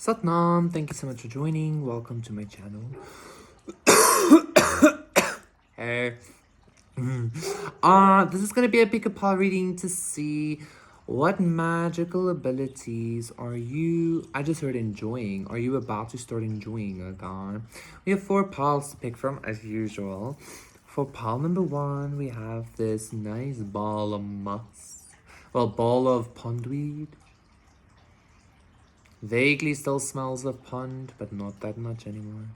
Satnam, thank you so much for joining. Welcome to my channel. Hey. This is gonna be a pick apart reading to see what magical abilities are you, I just heard enjoying. Are you about to start enjoying, okay? We have 4 piles to pick from as usual. For pile number 1, we have this nice ball of moss. Well, ball of pondweed. Vaguely still smells of pond, but not that much anymore.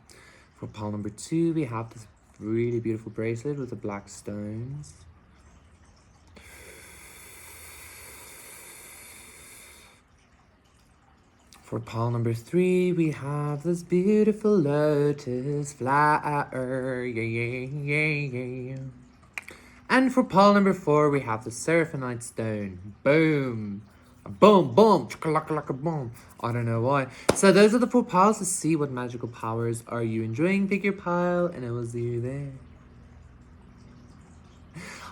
For pile number 2, we have this really beautiful bracelet with the black stones. For pile number 3, we have this beautiful lotus flower. Yeah. And for pile number 4, we have the seraphonite stone. Boom. Boom, boom, chaka boom. I don't know why. So those are the 4 piles to see what magical powers are you enjoying. Pick your pile, and I will see you there.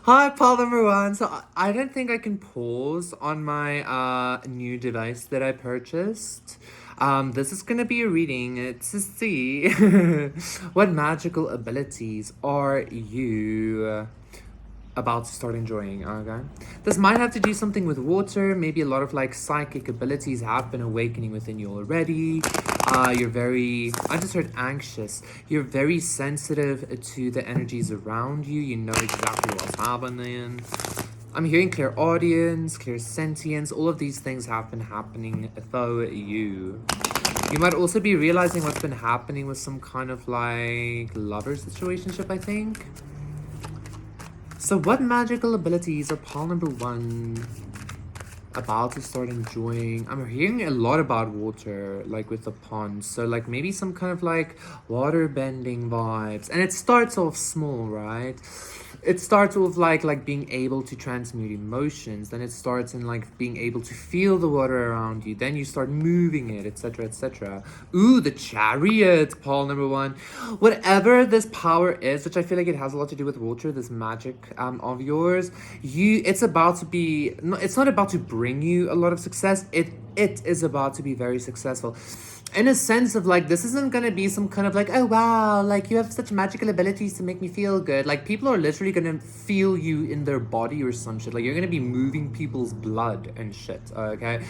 Hi, pile number 1. So I don't think I can pause on my new device that I purchased. This is gonna be a reading to see what magical abilities are you about to start enjoying, okay? This might have to do something with water. Maybe a lot of like psychic abilities have been awakening within you already. You're very, I just heard anxious. You're very sensitive to the energies around you. You know exactly what's happening. I'm hearing clairaudience, clairsentience. All of these things have been happening though you. You might also be realizing what's been happening with some kind of like lover situationship, I think. So what magical abilities are pile number 1 about to start enjoying? I'm hearing a lot about water, like with the pond. So like maybe some kind of like water bending vibes. And it starts off small, right? It starts with like being able to transmute emotions. Then it starts in like being able to feel the water around you. Then you start moving it, etc, etc. Ooh, the chariot, pile number 1. Whatever this power is, which I feel like it has a lot to do with water, this magic of yours, it's about to be, no, it's not about to bring you a lot of success. It is about to be very successful. In a sense of like, this isn't gonna be some kind of like, oh wow, like you have such magical abilities to make me feel good. Like people are literally gonna feel you in their body or some shit. Like you're gonna be moving people's blood and shit, okay?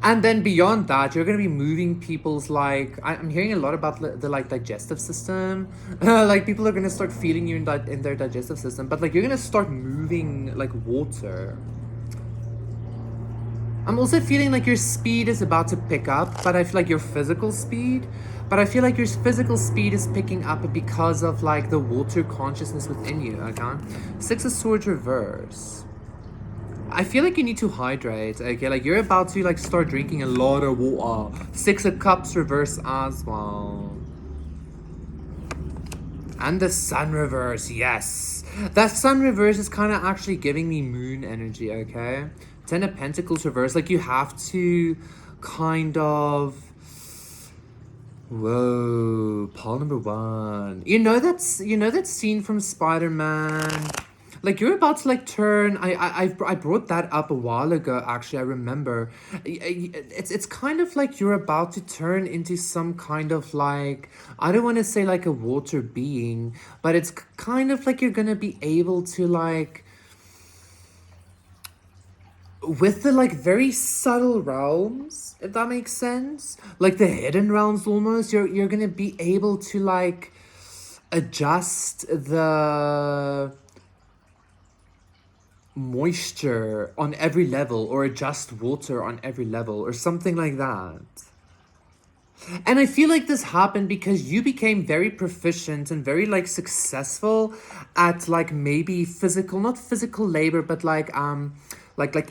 And then beyond that, you're gonna be moving people's like, I'm hearing a lot about the like digestive system. Like people are gonna start feeling you in their digestive system, but like you're gonna start moving like water. I'm also feeling like your speed is about to pick up, but I feel like your physical speed. But I feel like your physical speed is picking up because of like the water consciousness within you, okay? 6 of Swords reverse. I feel like you need to hydrate, okay? Like you're about to like start drinking a lot of water. 6 of Cups reverse as well. And the Sun reverse, yes. That Sun reverse is kind of actually giving me moon energy, okay? 10 of Pentacles reverse, like you have to kind of... Whoa, pile number 1. You know that scene from Spider-Man? Like you're about to like turn, I brought that up a while ago, actually, I remember. It's kind of like you're about to turn into some kind of like, I don't want to say like a water being, but it's kind of like you're gonna be able to like, with the like very subtle realms, if that makes sense, like the hidden realms almost, you're gonna be able to like adjust the moisture on every level, or adjust water on every level, or something like that. And I feel like this happened because you became very proficient and very like successful at like maybe physical, not physical labor, but like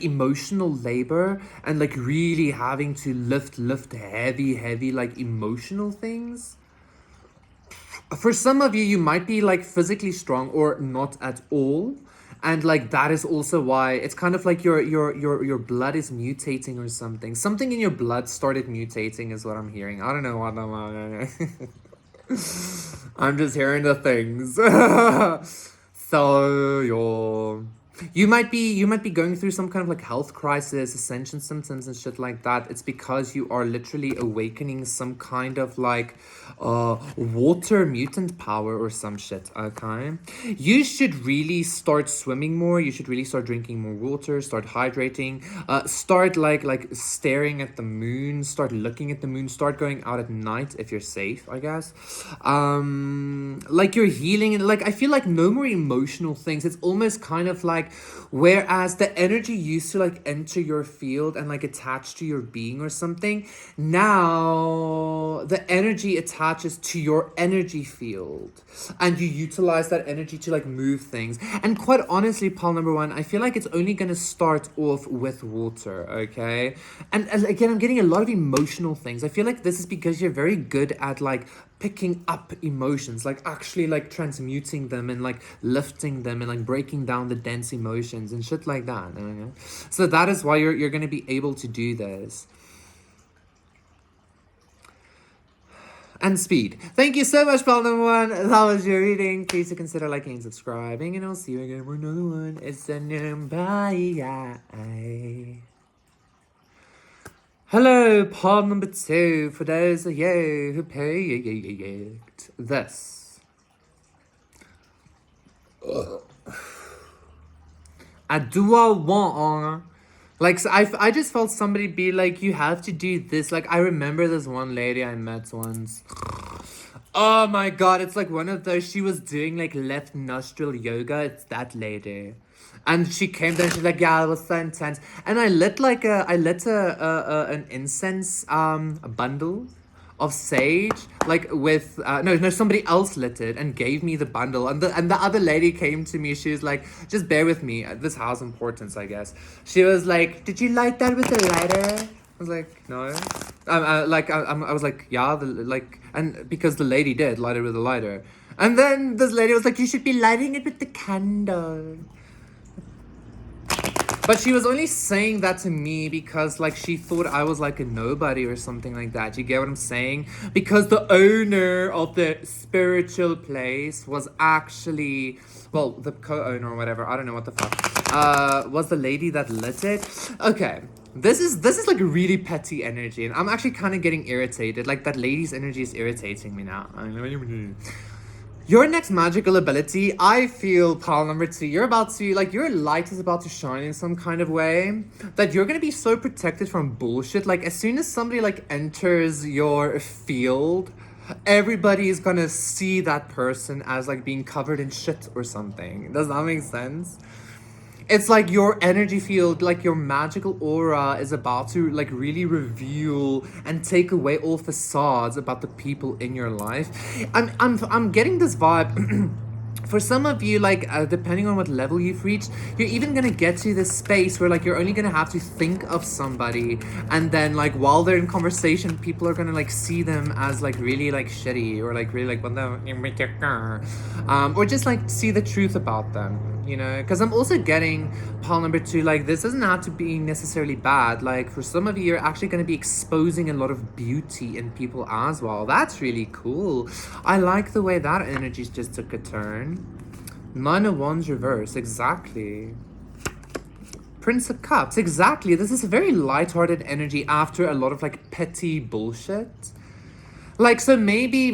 emotional labor, and like really having to lift heavy like emotional things. For some of you, you might be like physically strong or not at all. And like that is also why it's kind of like your blood is mutating or something. Something in your blood started mutating is what I'm hearing. I don't know what I'm just hearing the things. So You might be going through some kind of like health crisis, ascension symptoms and shit like that. It's because you are literally awakening some kind of like water mutant power or some shit, okay? You should really start swimming more. You should really start drinking more water, start hydrating, start like staring at the moon, start looking at the moon, start going out at night if you're safe, I guess. Like you're healing and like I feel like no more emotional things. It's almost kind of like whereas the energy used to like enter your field and like attach to your being or something, now the energy attaches to your energy field and you utilize that energy to like move things. And quite honestly, Paul number one, I feel like it's only gonna start off with water, okay? And again, I'm getting a lot of emotional things. I feel like this is because you're very good at like picking up emotions, like actually like transmuting them and like lifting them and like breaking down the dense emotions and shit like that. Okay? So that is why you're gonna be able to do this. And speed. Thank you so much, Paul number one. That was your reading. Please consider liking and subscribing, and I'll see you again for another one. It's a new bye. Hello, Paul number two. For those of you who picked this. I do want. Like, so I just felt somebody be like, you have to do this. Like, I remember this one lady I met once. Oh my god, it's like one of those, she was doing like left nostril yoga. It's that lady. And she came there and she's like, yeah, it was so intense. And I lit an incense bundle of sage, like with no, somebody else lit it and gave me the bundle, and the other lady came to me. She was like, just bear with me, this has importance, I guess. She was like, did you light that with a lighter? I was like, no. I was like, yeah, and because the lady did light it with a lighter, and then this lady was like, you should be lighting it with the candle. But she was only saying that to me because, like, she thought I was, like, a nobody or something like that. You get what I'm saying? Because the owner of the spiritual place was actually, well, the co-owner or whatever, I don't know what the fuck, was the lady that lit it. Okay, this is, like, really petty energy, and I'm actually kind of getting irritated. Like, that lady's energy is irritating me now. Your next magical ability, I feel, Paul number two, you're about to, like, your light is about to shine in some kind of way that you're gonna be so protected from bullshit. Like, as soon as somebody, like, enters your field, everybody is gonna see that person as, like, being covered in shit or something. Does that make sense? It's like your energy field, like your magical aura is about to like really reveal and take away all facades about the people in your life. I'm getting this vibe. For some of you, like, depending on what level you've reached, you're even gonna get to this space where, like, you're only gonna have to think of somebody, and then, like, while they're in conversation, people are gonna, like, see them as, like, really, like, shitty, or, like, really, like, what the... or just, like, see the truth about them, you know? Because I'm also getting, Paul number two, like, this doesn't have to be necessarily bad. Like, for some of you, you're actually gonna be exposing a lot of beauty in people as well. That's really cool. I like the way that energy just took a turn. Nine of Wands reverse, exactly. Prince of Cups, exactly. This is a very lighthearted energy after a lot of like petty bullshit. Like, so maybe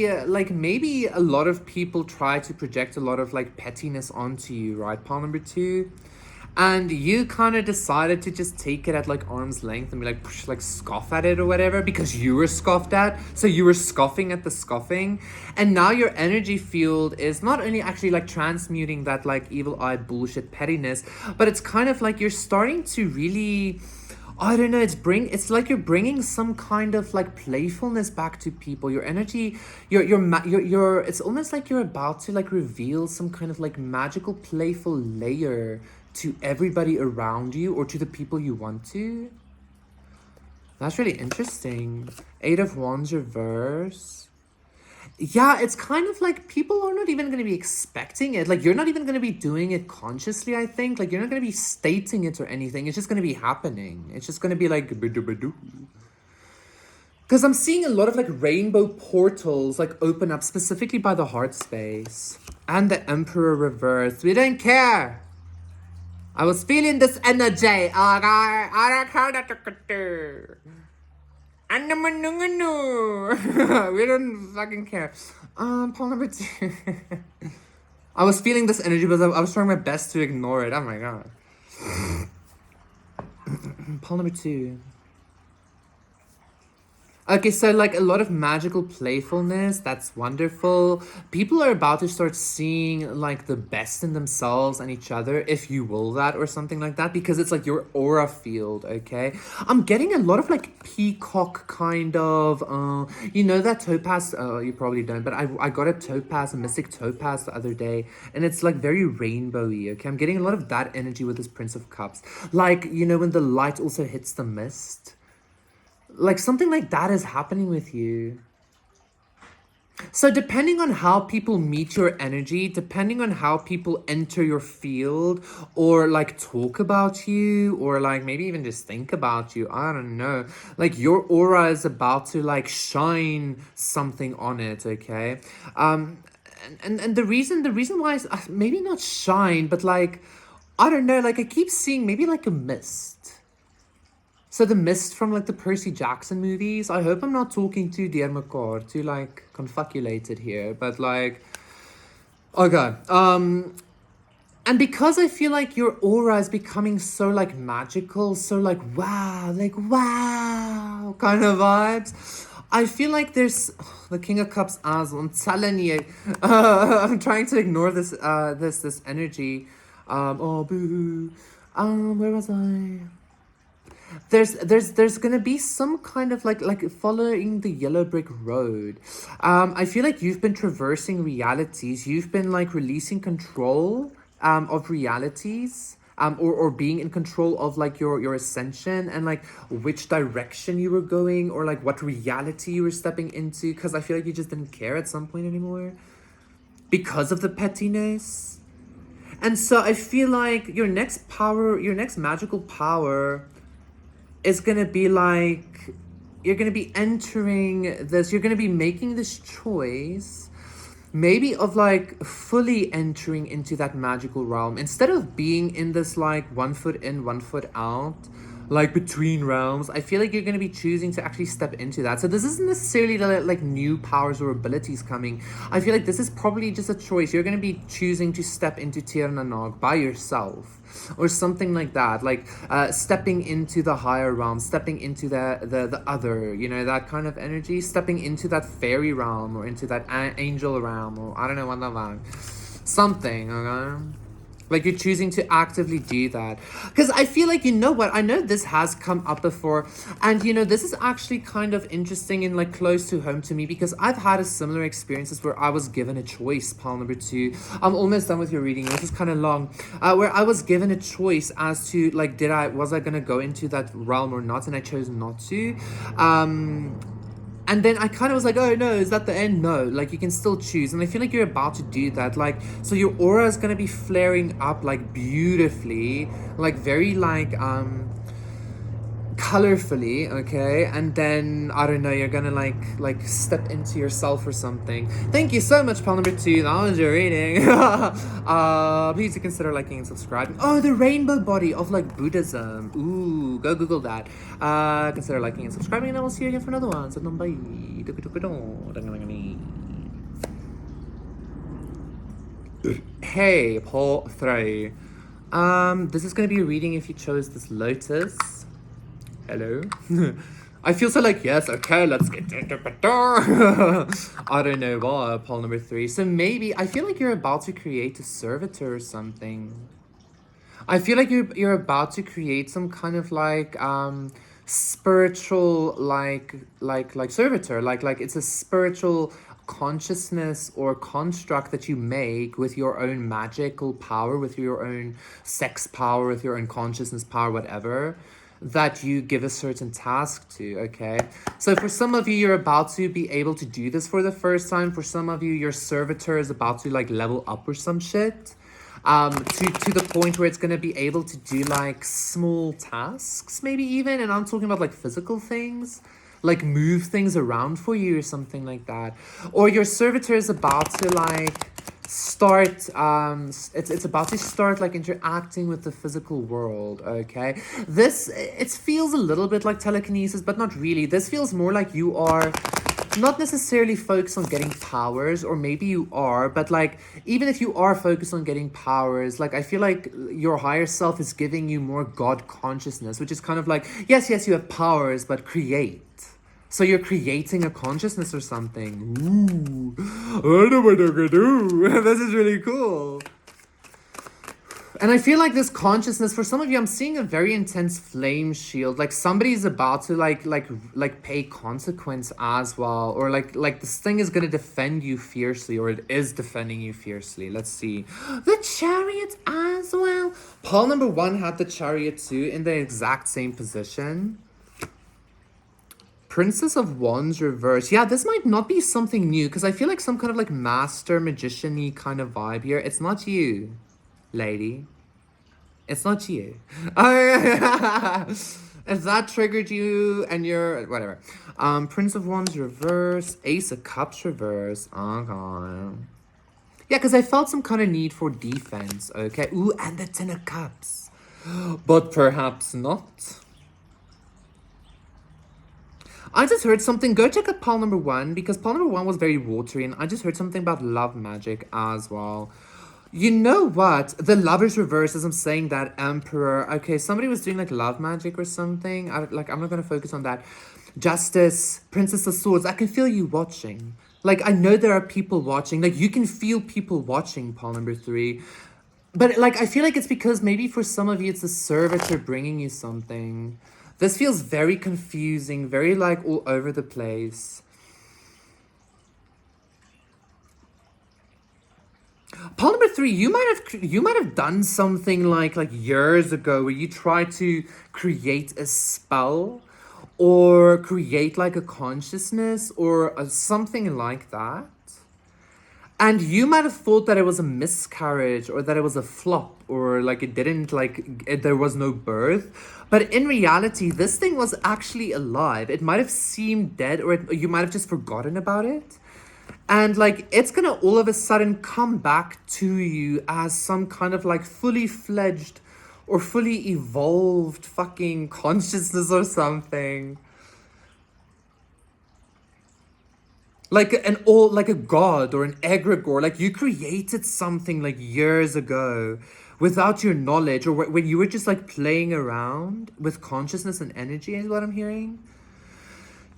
a lot of people try to project a lot of like pettiness onto you, right, Paul number two? And you kind of decided to just take it at like arm's length and be like, push, like scoff at it or whatever because you were scoffed at. So you were scoffing at the scoffing. And now your energy field is not only actually like transmuting that like evil eye bullshit pettiness, but it's kind of like you're starting to really... I don't know, it's like you're bringing some kind of like playfulness back to people. Your energy, it's almost like you're about to like reveal some kind of like magical playful layer to everybody around you or to the people you want to. That's really interesting. Eight of Wands reverse. Yeah, it's kind of like people are not even going to be expecting it. Like, you're not even going to be doing it consciously, I think. Like, you're not going to be stating it or anything. It's just going to be happening. It's just going to be like... Because I'm seeing a lot of, like, rainbow portals, like, open up specifically by the heart space. And the Emperor reverse. We don't care. I was feeling this energy. Okay? I don't care. We don't fucking care. Poll number 2. I was feeling this energy, but I was trying my best to ignore it. Oh my god. Poll number 2. Okay, so like a lot of magical playfulness, that's wonderful. People are about to start seeing like the best in themselves and each other, if you will that, or something like that, because it's like your aura field, okay? I'm getting a lot of like peacock kind of, you know that topaz, you probably don't, but I got a topaz, a mystic topaz the other day, and it's like very rainbowy, okay? I'm getting a lot of that energy with this Prince of Cups. Like, you know, when the light also hits the mist. Like something like that is happening with you. So depending on how people meet your energy, depending on how people enter your field or like talk about you or like maybe even just think about you, I don't know. Like your aura is about to like shine something on it, okay? And the reason why is maybe not shine, but like I don't know, like I keep seeing maybe like a mist. So the mist from like the Percy Jackson movies. I hope I'm not talking too dear McCord, too like confaculated here, but like okay. And because I feel like your aura is becoming so like magical, so like wow kind of vibes. I feel like there's the King of Cups as I'm telling you. I'm trying to ignore this energy. Oh boo. Where was I? There's gonna be some kind of like following the yellow brick road. I feel like you've been traversing realities. You've been like releasing control of realities. Or being in control of like your ascension and like which direction you were going or like what reality you were stepping into, because I feel like you just didn't care at some point anymore because of the pettiness. And so I feel like your next magical power is gonna be like you're gonna be entering this, you're gonna be making this choice maybe of like fully entering into that magical realm instead of being in this like 1 foot in 1 foot out, like between realms. I feel like you're going to be choosing to actually step into that. So this isn't necessarily like new powers or abilities coming. I feel like this is probably just a choice. You're going to be choosing to step into Tir na Nog by yourself or something like that, like stepping into the higher realm, stepping into the other, you know, that kind of energy, stepping into that fairy realm or into that angel realm, or I don't know what that something, okay? Like you're choosing to actively do that. Because I feel like, you know what, I know this has come up before. And you know, this is actually kind of interesting and like close to home to me, because I've had a similar experiences where I was given a choice. Pile number 2. I'm almost done with your reading. This is kind of long. Where I was given a choice as to like, was I gonna go into that realm or not? And I chose not to. And then I kind of was like, oh no, is that the end? No, like you can still choose. And I feel like you're about to do that. Like, so your aura is going to be flaring up like beautifully, like very like, colorfully, okay? And then, I don't know, you're gonna like step into yourself or something. Thank you so much, pal number 2. That was your reading. Please do consider liking and subscribing. Oh, the rainbow body of like Buddhism. Ooh, go Google that. Consider liking and subscribing, and I will see you again for another one. So, bye. Hey, Paul 3. This is gonna be a reading if you chose this Lotus. Hello. I feel so like, yes, okay, let's get into the door. I don't know what, poll number 3. So maybe, I feel like you're about to create a servitor or something. I feel like you're about to create some kind of like, spiritual, like servitor. Like it's a spiritual consciousness or construct that you make with your own magical power, with your own sex power, with your own consciousness power, whatever, that you give a certain task to, okay? So for some of you, you're about to be able to do this for the first time. For some of you, your servitor is about to like level up or some shit. To the point where it's going to be able to do like small tasks, maybe even, and I'm talking about like physical things, like move things around for you or something like that. Or your servitor is about to like start it's about to start like interacting with the physical world. Okay, this it feels a little bit like telekinesis, but not really. This feels more like you are not necessarily focused on getting powers, or maybe you are, but like even if you are focused on getting powers, like I feel like your higher self is giving you more god consciousness, which is kind of like, yes, you have powers, but create. So you're creating a consciousness or something. Ooh, I know what I'm gonna do. This is really cool. And I feel like this consciousness, for some of you, I'm seeing a very intense flame shield. Like somebody's about to like pay consequence as well, or like this thing is gonna defend you fiercely, or it is defending you fiercely. Let's see, the Chariot as well. Paul number 1 had the Chariot too in the exact same position. Princess of Wands reverse. Yeah, this might not be something new, because I feel like some kind of like master magician-y kind of vibe here. It's not you, lady. It's not you. If that triggered you and you're whatever. Prince of Wands reverse. Ace of Cups reverse. Okay. Yeah, because I felt some kind of need for defense. Okay. Ooh, and the Ten of Cups. But perhaps not. I just heard something. Go check out Paul number 1, because Paul number 1 was very watery, and I just heard something about love magic as well. You know what? The Lover's reverse, as I'm saying that, Emperor. Okay, somebody was doing like love magic or something. I'm not gonna focus on that. Justice, Princess of Swords. I can feel you watching. Like I know there are people watching. Like you can feel people watching. Paul number 3. But like I feel like it's because maybe for some of you it's the servitor bringing you something. This feels very confusing, very like all over the place. Paul number 3, you might have done something like years ago where you tried to create a spell or create like a consciousness or something like that. And you might have thought that it was a miscarriage or that it was a flop or like it didn't there was no birth. But in reality, this thing was actually alive. It might have seemed dead, or you might have just forgotten about it. And like it's gonna all of a sudden come back to you as some kind of like fully fledged or fully evolved fucking consciousness or something. Like like a god or an egregore. Like you created something like years ago without your knowledge, or when you were just like playing around with consciousness and energy, is what I'm hearing.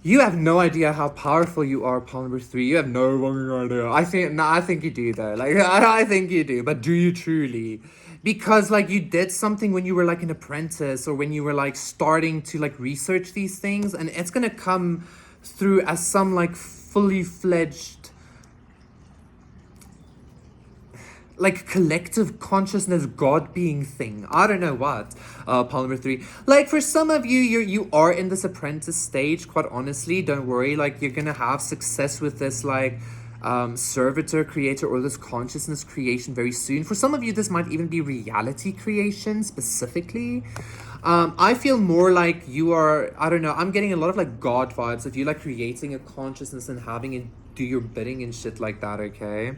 You have no idea how powerful you are, Paul number 3. You have no fucking idea. I think you do though. Like I think you do, but do you truly? Because like you did something when you were like an apprentice, or when you were like starting to like research these things, and it's gonna come through as some like fully fledged like collective consciousness god being thing. I don't know what. Paul number 3. Like for some of you, you are in this apprentice stage, quite honestly. Don't worry, like you're gonna have success with this like servitor creator or this consciousness creation very soon. For some of you, this might even be reality creation specifically. I feel more like you are, I don't know, I'm getting a lot of like god vibes of you like creating a consciousness and having it do your bidding and shit like that, okay?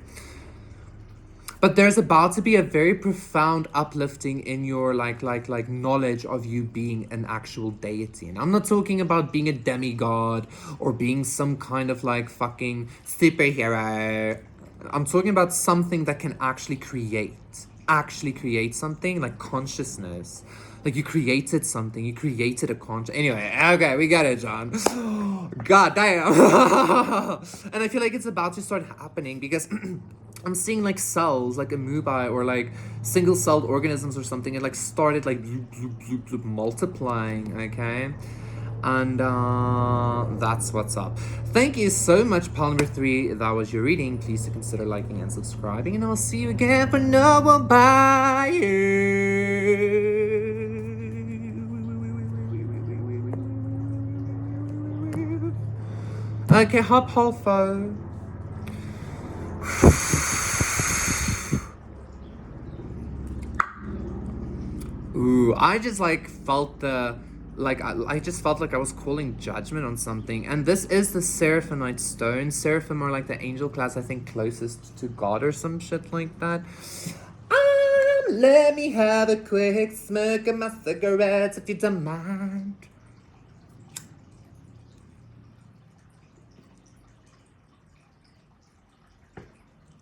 But there's about to be a very profound uplifting in your like knowledge of you being an actual deity. And I'm not talking about being a demigod or being some kind of like fucking superhero. I'm talking about something that can actually create something like consciousness. Like you created something, you created a conscious. Anyway, okay, we got it, John. God damn. And I feel like it's about to start happening because I'm seeing like cells, like amoeba or like single-celled organisms or something, and like started like bloop, bloop, bloop, bloop, multiplying, okay? And that's what's up. Thank you so much, Paul number 3. That was your reading. Please consider liking and subscribing, and I'll see you again for no one by you. Okay, hop, Holfo. Ooh, I just like felt the like I just felt like I was calling judgment on something. And this is the Seraphimite stone. Seraphim are like the angel class, I think, closest to God or some shit like that. Let me have a quick smoke of my cigarettes if you don't mind.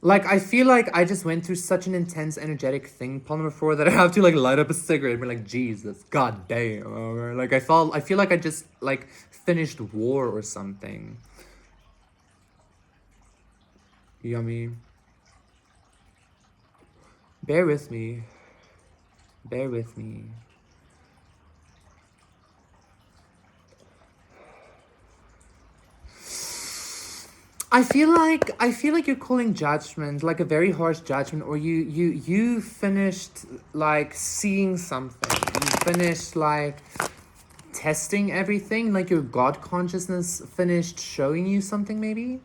Like, I feel like I just went through such an intense, energetic thing, Paul number 4, that I have to, like, light up a cigarette and be like, Jesus, god damn. Or, like, I feel like I just, like, finished war or something. Yummy. Bear with me. Bear with me. I feel like you're calling judgment, like a very harsh judgment, or you finished like seeing something. You finished like testing everything, like your God consciousness finished showing you something maybe?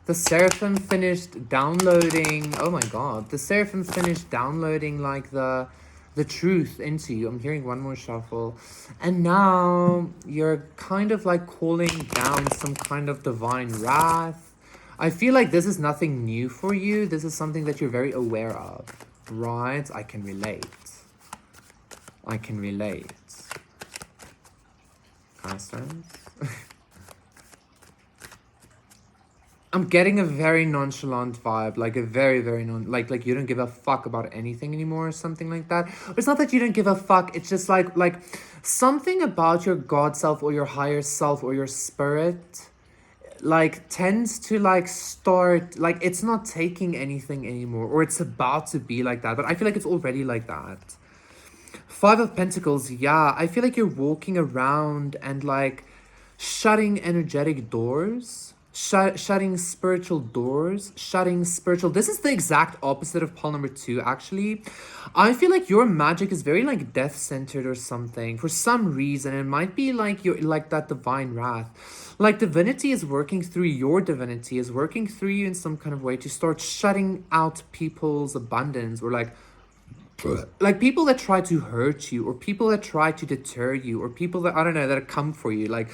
The Seraphim finished downloading, oh my god, the Seraphim finished downloading like the truth into you. I'm hearing one more shuffle. And now you're kind of like calling down some kind of divine wrath. I feel like this is nothing new for you. This is something that you're very aware of. Right? I can relate. I can relate. Constance? I'm getting a very nonchalant vibe, like a very, very like you don't give a fuck about anything anymore or something like that. But it's not that you don't give a fuck, it's just like something about your God self or your higher self or your spirit like tends to like start like it's not taking anything anymore, or it's about to be like that, but I feel like it's already like that. Five of Pentacles, yeah, I feel like you're walking around and like shutting energetic doors, shutting spiritual doors, shutting spiritual. This is the exact opposite of pole number 2, actually. I feel like your magic is very like death centered or something for some reason. It might be like you're like that divine wrath. Like divinity is working through your divinity, is working through you in some kind of way to start shutting out people's abundance, or like people that try to hurt you, or people that try to deter you, or people that I don't know that come for you. Like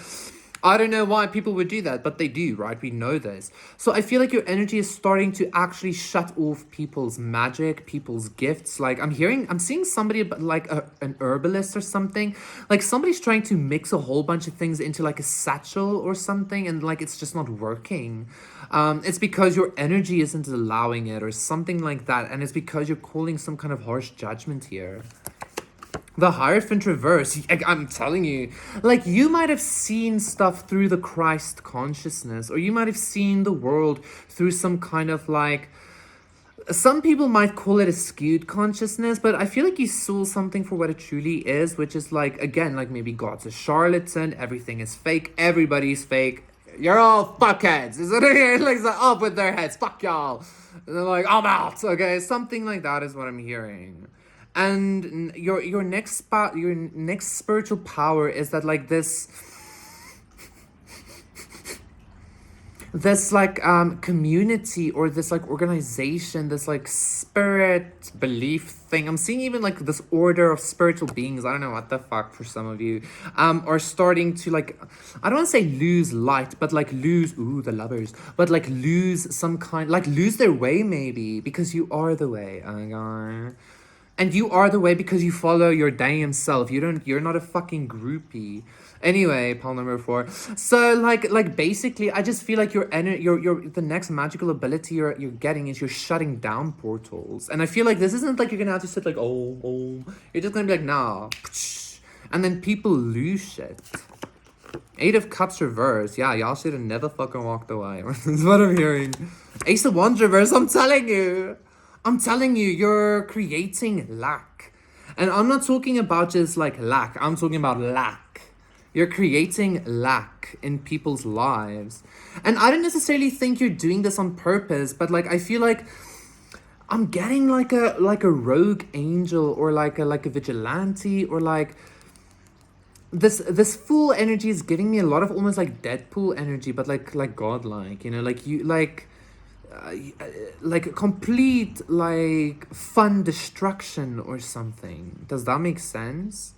I don't know why people would do that, but they do, right? We know this. So I feel like your energy is starting to actually shut off people's magic, people's gifts. Like I'm seeing somebody like an herbalist or something. Like somebody's trying to mix a whole bunch of things into like a satchel or something, and like it's just not working. It's because your energy isn't allowing it or something like that, and it's because you're calling some kind of harsh judgment here. The Hierophant reverse, I'm telling you, like you might have seen stuff through the Christ consciousness, or you might have seen the world through some kind of like, some people might call it a skewed consciousness, but I feel like you saw something for what it truly is, which is like, again, like maybe God's a charlatan, everything is fake, everybody's fake, you're all fuckheads, is it? Like up with their heads, fuck y'all. And they're like, I'm out, okay? Something like that is what I'm hearing. And your next spiritual power is that like this like community, or this like organization, this like spirit belief thing. I'm seeing even like this order of spiritual beings, I don't know what the fuck, for some of you are starting to like, I don't want to say lose light, but like lose the lovers, but like lose some kind, like lose their way maybe, because you are the way. Oh my god. And you are the way because you follow your damn self. You're not a fucking groupie. Anyway, pile number 4. So like basically I just feel like your the next magical ability you're getting is you're shutting down portals. And I feel like this isn't like you're gonna have to sit like oh. You're just gonna be like nah. And then people lose shit. 8 of Cups reverse. Yeah, y'all should have never fucking walked away. That's what I'm hearing. Ace of Wands reverse, I'm telling you. I'm telling you, you're creating lack. And I'm not talking about just like lack. I'm talking about lack. You're creating lack in people's lives. And I don't necessarily think you're doing this on purpose, but like I feel like I'm getting like a rogue angel, or like a vigilante, or like this Fool energy is giving me a lot of almost like Deadpool energy, but like godlike, you know, like you like complete like fun destruction or something. Does that make sense?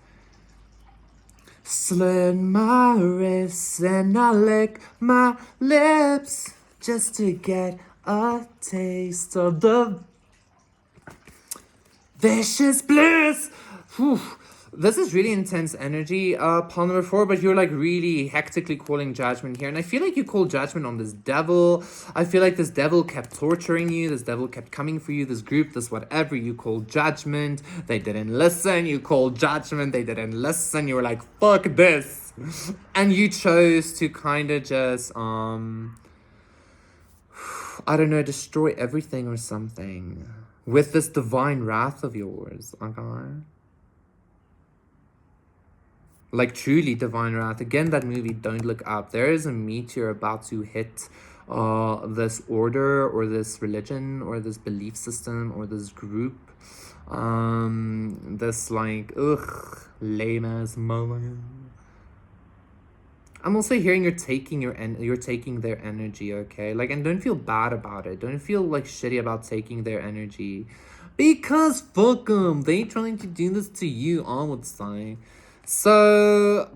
Slit my wrists and I lick my lips just to get a taste of the vicious bliss. Whew. This is really intense energy, Paul number 4, but you're like really hectically calling judgment here. And I feel like you called judgment on this devil. I feel like this devil kept torturing you. This devil kept coming for you. This group, this whatever, you called judgment. They didn't listen. You called judgment. They didn't listen. You were like, fuck this. And you chose to kind of just, I don't know, destroy everything or something with this divine wrath of yours, okay? Like truly divine wrath. Again, that movie, Don't Look Up. There is a meteor about to hit this order or this religion or this belief system or this group. This like, lame ass moment. I'm also hearing you're taking their energy, okay? Like, and don't feel bad about it. Don't feel like shitty about taking their energy. Because fuck them. They trying to do this to you, I would say. So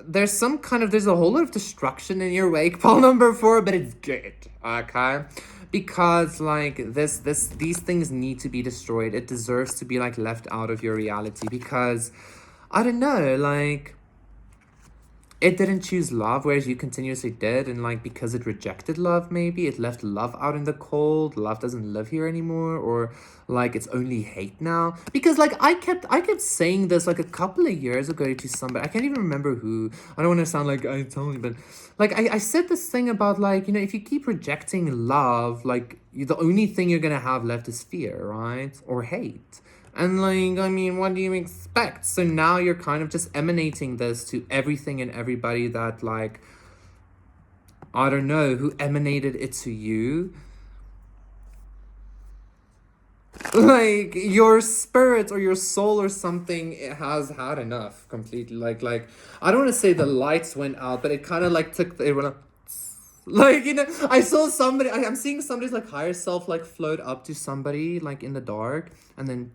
there's a whole lot of destruction in your wake, Paul number 4, but it's good, okay? Because like these things need to be destroyed. It deserves to be like left out of your reality because I don't know, like it didn't choose love, whereas you continuously did, and like because it rejected love, maybe it left love out in the cold. Love doesn't live here anymore, or like it's only hate now. Because like I kept saying this like a couple of years ago to somebody. I can't even remember who. I don't want to sound like I told you, but like I said this thing about like, you know, if you keep rejecting love, like the only thing you're gonna have left is fear, right? Or hate. And like, I mean, what do you expect? So now you're kind of just emanating this to everything and everybody that like, I don't know, who emanated it to you. Like your spirit or your soul or something, it has had enough completely. Like I don't want to say the lights went out, but it kind of like it went up. Like, you know, I saw somebody, I'm seeing somebody's like higher self like float up to somebody like in the dark and then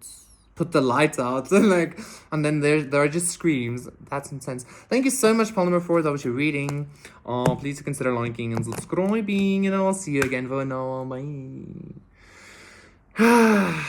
put the lights out and then there are just screams. That's intense. Thank you so much, Paul number 4. That was your reading. Please consider liking and subscribing, and I'll see you again for now. Bye.